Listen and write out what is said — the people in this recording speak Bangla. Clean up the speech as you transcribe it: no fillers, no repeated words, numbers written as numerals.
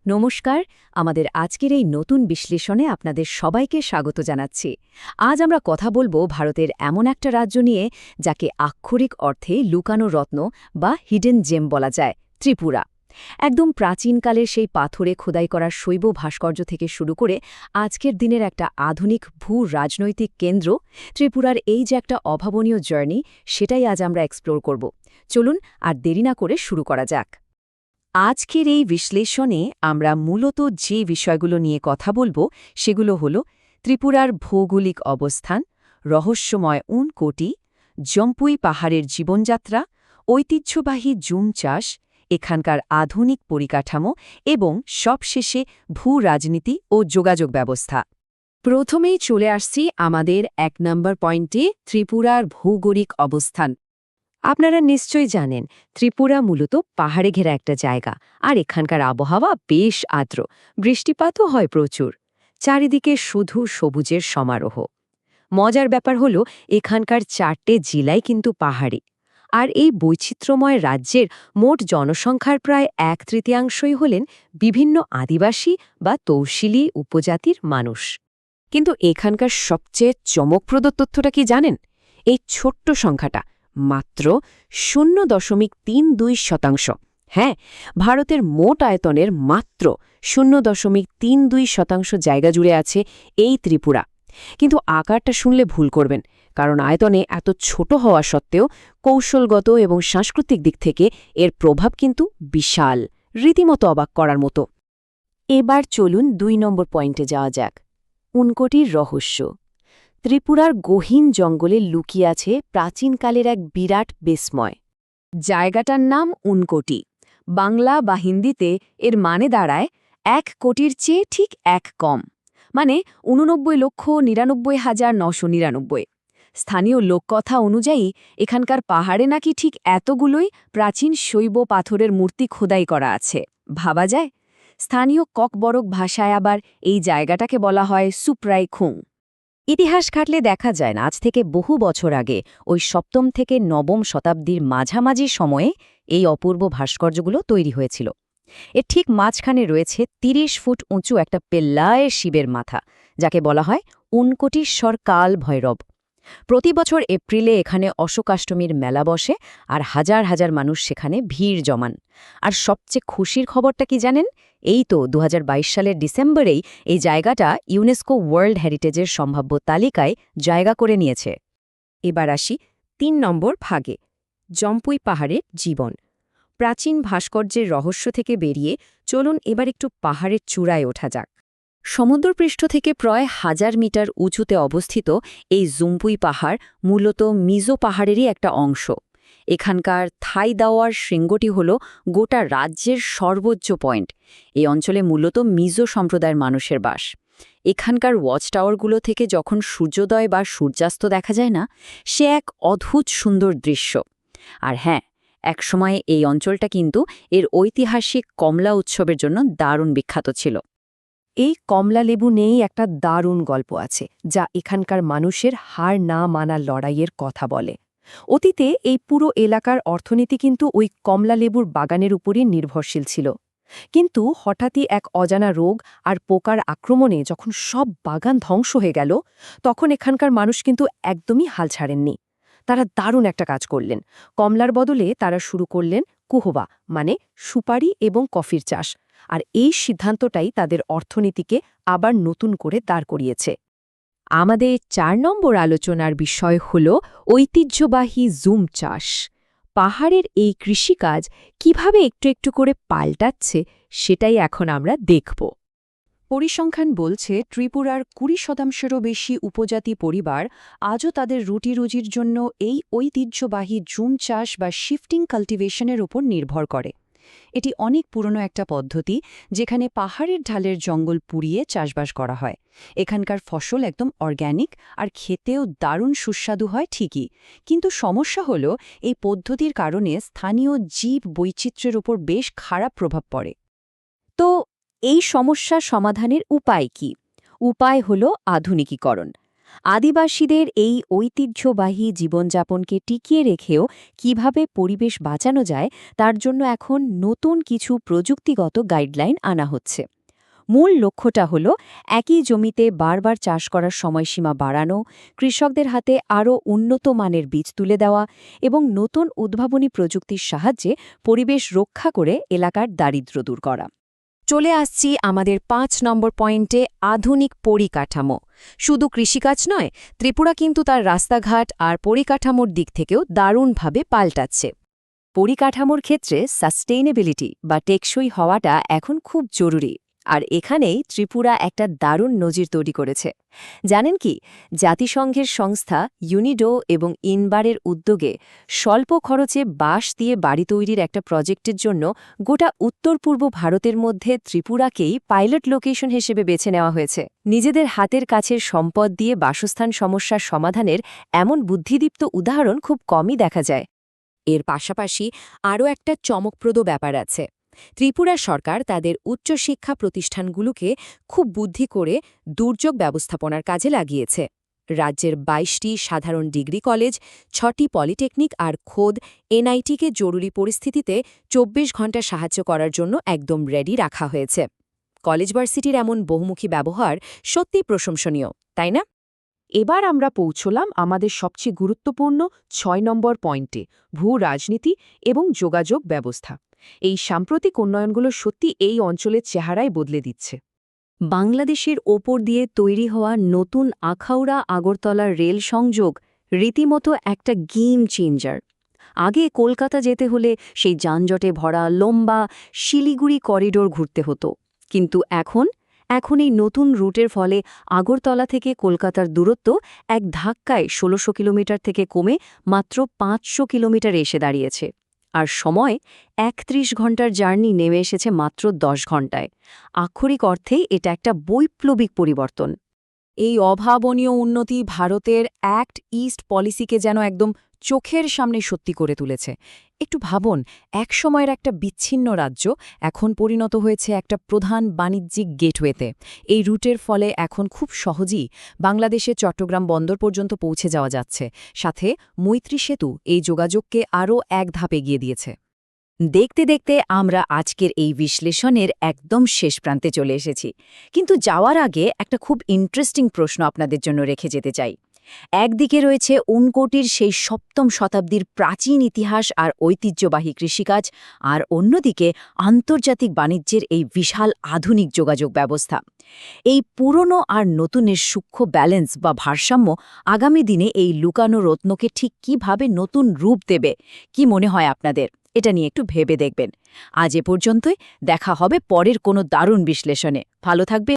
নমস্কার, আমাদের আজকের এই নতুন বিশ্লেষণে আপনাদের সবাইকে স্বাগত জানাচ্ছি। আজ আমরা কথা বলবো ভারতের এমন একটা রাজ্য নিয়ে যাকে আক্ষরিক অর্থে লুকানো রত্ন বা হিডেন জেম বলা যায়, ত্রিপুরা। একদম প্রাচীনকালের সেই পাথরে খোদাই করা শৈব ভাস্কর্য থেকে শুরু করে আজকের দিনের একটা আধুনিক রাজনৈতিক কেন্দ্র, ত্রিপুরার এই যে একটা অভাবনীয় জার্নি, সেটাই আজ আমরা এক্সপ্লোর করব। চলুন আর দেরি না করে শুরু করা যাক। আজকের এই বিশ্লেষণে আমরা মূলত যে বিষয়গুলো নিয়ে কথা বলবো সেগুলো হল ত্রিপুরার ভৌগোলিক অবস্থান, রহস্যময় উনকোটি, জম্পুই পাহাড়ের জীবনযাত্রা, ঐতিহ্যবাহী জুম চাষ, এখানকার আধুনিক পরিকাঠামো এবং সবশেষে রাজনীতি ও যোগাযোগ ব্যবস্থা। প্রথমেই চলে আসছি আমাদের ১ নম্বর পয়েন্টে, ত্রিপুরার ভৌগোলিক অবস্থান। আপনারা নিশ্চয়ই জানেন, ত্রিপুরা মূলত পাহাড়ে ঘেরা একটা জায়গা, আর এখানকার আবহাওয়া বেশ আর্দ্র, বৃষ্টিপাতও হয় প্রচুর। চারিদিকে শুধু সবুজের সমারোহ। মজার ব্যাপার হলো, এখানকার ৪টে জেলাই কিন্তু পাহাড়ি, আর এই বৈচিত্র্যময় রাজ্যের মোট জনসংখ্যার প্রায় ১/৩ হলেন বিভিন্ন আদিবাসী বা তৌশিলি উপজাতির মানুষ। কিন্তু এখানকার সবচেয়ে চমকপ্রদ তথ্যটা কি জানেন? এই ছোট্ট সংখ্যাটা মাত্র ০.৩২%। হ্যাঁ, ভারতের মোট আয়তনের মাত্র ০.৩২% জায়গা জুড়ে আছে এই ত্রিপুরা। কিন্তু আকারটা শুনলে ভুল করবেন, কারণ আয়তনে এত ছোট হওয়া সত্ত্বেও কৌশলগত এবং সাংস্কৃতিক দিক থেকে এর প্রভাব কিন্তু বিশাল, রীতিমতো অবাক করার মতো। এবার চলুন ২ নম্বর পয়েন্টে যাওয়া যাক, উনকোটির রহস্য। ত্রিপুরার গহীন জঙ্গলে লুকিয়ে আছে প্রাচীনকালের এক বিরাট বিস্ময়। জায়গাটার নাম উনকোটি। বাংলা বা হিন্দিতে এর মানে দাঁড়ায় ১ কোটির চেয়ে ঠিক ১ কম, মানে ৮৯,৯৯,৯৯৯। স্থানীয় লোককথা অনুযায়ী এখানকার পাহাড়ে নাকি ঠিক এতগুলোই প্রাচীন শৈব পাথরের মূর্তি খোদাই করা আছে। ভাবা যায়? স্থানীয় ককবরক ভাষায় আবার এই জায়গাটাকে বলা হয় সুপ্রাই খুং। ইতিহাস ঘাটলে দেখা যায় না, আজ থেকে বহু বছর আগে, ওই ৭ম থেকে ৯ম শতাব্দীর মাঝামাঝি সময়ে এই অপূর্ব ভাস্কর্যগুলো তৈরি হয়েছিল। এর ঠিক মাঝখানে রয়েছে ৩০ ফুট উঁচু একটা পেল্লায়ের শিবের মাথা, যাকে বলা হয় উনকোটিশ্বর কাল ভৈরব। প্রতি বছর এপ্রিলে এখানে অশোকাষ্টমীর মেলা বসে, আর হাজার হাজার মানুষ সেখানে ভিড় জমান। আর সবচেয়ে খুশির খবরটা কি জানেন? এই তো ২০২২ সালের ডিসেম্বরেই এই জায়গাটা ইউনেস্কো ওয়ার্ল্ড হেরিটেজের সম্ভাব্য তালিকায় জায়গা করে নিয়েছে। এবার আসি ৩ নম্বর ভাগে, জম্পুই পাহাড়ের জীবন। প্রাচীন ভাস্কর্যের রহস্য থেকে বেরিয়ে চলুন এবার একটু পাহাড়ের চূড়ায় ওঠা যাক। সমুদ্রপৃষ্ঠ থেকে প্রায় ১০০০ মিটার উঁচুতে অবস্থিত এই জম্পুই পাহাড় মূলত মিজো পাহাড়েরই একটা অংশ। এখানকার থাই দাওয়ার শৃঙ্গটি হল গোটা রাজ্যের সর্বোচ্চ পয়েন্ট। এই অঞ্চলে মূলত মিজো সম্প্রদায়ের মানুষের বাস। এখানকার ওয়াচ টাওয়ারগুলো থেকে যখন সূর্যোদয় বা সূর্যাস্ত দেখা যায় না, সে এক অদ্ভুত সুন্দর দৃশ্য। আর হ্যাঁ, একসময় এই অঞ্চলটা কিন্তু এর ঐতিহাসিক কমলা উৎসবের জন্য দারুণ বিখ্যাত ছিল। এই কমলা লেবু নিয়েই একটা দারুণ গল্প আছে, যা এখানকার মানুষের হার না মানার লড়াইয়ের কথা বলে। অতীতে এই পুরো এলাকার অর্থনীতি কিন্তু ওই কমলা লেবুর বাগানের উপরই নির্ভরশীল ছিল। কিন্তু হঠাৎই এক অজানা রোগ আর পোকার আক্রমণে যখন সব বাগান ধ্বংস হয়ে গেল, তখন এখানকার মানুষ কিন্তু একদমই হাল ছাড়েননি। তারা দারুণ একটা কাজ করলেন। কমলার বদলে তারা শুরু করলেন কুহবা, মানে সুপারি এবং কফির চাষ। আর এই সিদ্ধান্তটাই তাদের অর্থনীতিকে আবার নতুন করে দাঁড় করিয়েছে। আমাদের ৪ নম্বর আলোচনার বিষয় হল ঐতিহ্যবাহী জুম চাষ। পাহাড়ের এই কৃষিকাজ কিভাবে একটু একটু করে পাল্টাচ্ছে, সেটাই এখন আমরা দেখব। পরিসংখ্যান বলছে ত্রিপুরার ২০%রও বেশি উপজাতি পরিবার আজও তাদের রুটিরুজির জন্য এই ঐতিহ্যবাহী জুম চাষ বা শিফটিং কাল্টিভেশনের উপর নির্ভর করে। এটি অনেক পুরনো একটা পদ্ধতি, যেখানে পাহাড়ের ঢালের জঙ্গল পুড়িয়ে চাষবাস করা হয়। এখানকার ফসল একদম অর্গ্যানিক আর খেতেও দারুণ সুস্বাদু হয় ঠিকই, কিন্তু সমস্যা হল এই পদ্ধতির কারণে স্থানীয় জীব বৈচিত্র্যের উপর বেশ খারাপ প্রভাব পড়ে। তো এই সমস্যা সমাধানের উপায় কি? উপায় হল আধুনিকীকরণ। আদিবাসীদের এই ঐতিহ্যবাহী জীবনযাপনকে টিকিয়ে রেখেও কিভাবে পরিবেশ বাঁচানো যায় তার জন্য এখন নতুন কিছু প্রযুক্তিগত গাইডলাইন আনা হচ্ছে। মূল লক্ষ্যটা হল একই জমিতে বারবার চাষ করার সময়সীমা বাড়ানো, কৃষকদের হাতে আরও উন্নত মানের বীজ তুলে দেওয়া এবং নতুন উদ্ভাবনী প্রযুক্তির সাহায্যে পরিবেশ রক্ষা করে এলাকার দারিদ্র্য দূর করা। চলে আসছি আমাদের ৫ নম্বর পয়েন্টে, আধুনিক পরিকাঠামো। শুধু কৃষিকাজ নয়, ত্রিপুরা কিন্তু তার রাস্তাঘাট আর পরিকাঠামোর দিক থেকেও দারুণভাবে পাল্টাচ্ছে। পরিকাঠামোর ক্ষেত্রে সাস্টেইনেবিলিটি বা টেকসই হওয়াটা এখন খুব জরুরি, আর এখানেই ত্রিপুরা একটা দারুণ নজির তৈরি করেছে। জানেন কি, জাতিসংঘের সংস্থা ইউনিডো এবং ইনবারের উদ্যোগে স্বল্প খরচে বাঁশ দিয়ে বাড়ি তৈরির একটা প্রজেক্টের জন্য গোটা উত্তর পূর্ব ভারতের মধ্যে ত্রিপুরাকেই পাইলট লোকেশন হিসেবে বেছে নেওয়া হয়েছে। নিজেদের হাতের কাছের সম্পদ দিয়ে বাসস্থান সমস্যার সমাধানের এমন বুদ্ধিদীপ্ত উদাহরণ খুব কমই দেখা যায়। এর পাশাপাশি আরও একটা চমকপ্রদ ব্যাপার আছে। ত্রিপুরা সরকার তাদের উচ্চশিক্ষা প্রতিষ্ঠানগুলোকে খুব বুদ্ধি করে দুর্যোগ ব্যবস্থাপনার কাজে লাগিয়েছে। রাজ্যের ২২টি সাধারণ ডিগ্রি কলেজ, ৬টি পলিটেকনিক আর খোদ এনআইটিকে জরুরি পরিস্থিতিতে ২৪ ঘণ্টা সাহায্য করার জন্য একদম রেডি রাখা হয়েছে। কলেজ ভার্সিটির এমন বহুমুখী ব্যবহার সত্যিই প্রশংসনীয়, তাই না? এবার আমরা পৌঁছলাম আমাদের সবচেয়ে গুরুত্বপূর্ণ ৬ নম্বর পয়েন্টে, ভূ রাজনীতি এবং যোগাযোগ ব্যবস্থা। এই সাম্প্রতিক উন্নয়নগুলো সত্যি এই অঞ্চলের চেহারাই বদলে দিচ্ছে। বাংলাদেশের ওপর দিয়ে তৈরি হওয়া নতুন আখাউড়া আগরতলা রেল সংযোগ রীতিমতো একটা গেম চেঞ্জার। আগে কলকাতা যেতে হলে সেই যানজটে ভরা লম্বা শিলিগুড়ি করিডোর ঘুরতে হতো, কিন্তু এখন এই নতুন রুটের ফলে আগরতলা থেকে কলকাতার দূরত্ব এক ধাক্কায় ১৬০০ কিলোমিটার থেকে কমে মাত্র ৫০০ কিলোমিটার এসে দাঁড়িয়েছে, আর সময় ৩১ ঘণ্টার জার্নি নেমে এসেছে মাত্র ১০ ঘণ্টায়। আক্ষরিক অর্থেই এটা একটা বৈপ্লবিক পরিবর্তন। এই অভাবনীয় উন্নতি ভারতের অ্যাক্ট ইস্ট পলিসিকে যেন একদম চোখের সামনে সত্যি করে তুলেছে। একটু ভাবুন, একসময়ের একটা বিচ্ছিন্ন রাজ্য এখন পরিণত হয়েছে একটা প্রধান বাণিজ্যিক গেটওয়েতে। এই রুটের ফলে এখন খুব সহজেই বাংলাদেশে চট্টগ্রাম বন্দর পর্যন্ত পৌঁছে যাওয়া যাচ্ছে। সাথে মৈত্রী সেতু এই যোগাযোগকে আরও এক ধাপ এগিয়ে দিয়েছে। দেখতে দেখতে আমরা আজকের এই বিশ্লেষণের একদম শেষ প্রান্তে চলে এসেছি, কিন্তু যাওয়ার আগে একটা খুব ইন্টারেস্টিং প্রশ্ন আপনাদের জন্য রেখে যেতে চাই। একদিকে রয়েছে ঊনকোটির সেই ৭ম শতাব্দীর প্রাচীন ইতিহাস আর ঐতিহ্যবাহী কৃষিকাজ, আর অন্যদিকে আন্তর্জাতিক বাণিজ্যের এই বিশাল আধুনিক যোগাযোগ ব্যবস্থা। এই পুরনো আর নতুনের সূক্ষ্ম ব্যালেন্স বা ভারসাম্য আগামী দিনে এই লুকানো রত্নকে ঠিক কিভাবে নতুন রূপ দেবে, কি মনে হয় আপনাদের? এটা নিয়ে একটু ভেবে দেখবেন। আজ এ পর্যন্তই, দেখা হবে পরের কোনো দারুণ বিশ্লেষণে। ভালো থাকবে।